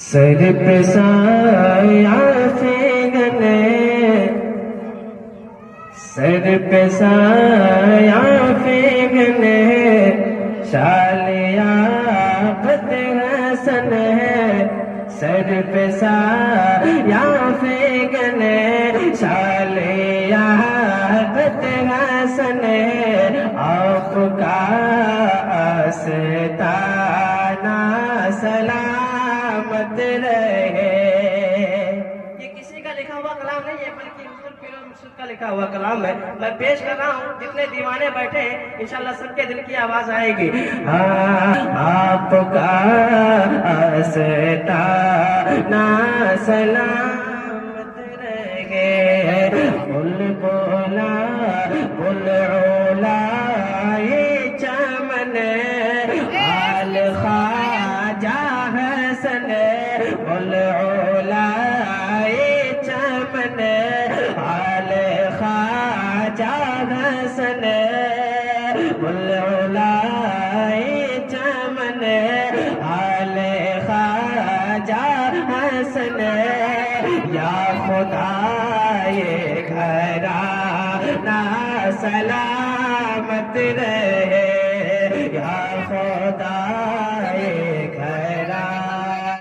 سر پہ سایہ فگنے سر پہ سایہ فگنے شالیہ قد حسن ہے سر پہ سایہ فگنے شالیہ قد حسن ہے آپ کا آستانہ سلامت رہے۔ یہ کسی کا لکھا ہوا کلام نہیں ہے بلکہ حضور پیر و مرشد کا لکھا ہوا کلام ہے۔ میں پیش کر رہا ہوں، جتنے دیوانے بیٹھے ہیں انشاءاللہ سب کے دل کی آواز آئے گی۔ آپ کا آستانہ سلامت رہے، بل بولا بل اولا یہ چمن آل خواجہ حسن بل اولا یہ چمن آل خواجہ حسن بل اولا یہ چمن آل خواجہ حسن یا خدا یہ گھرانہ سلامت رہے، یا خدا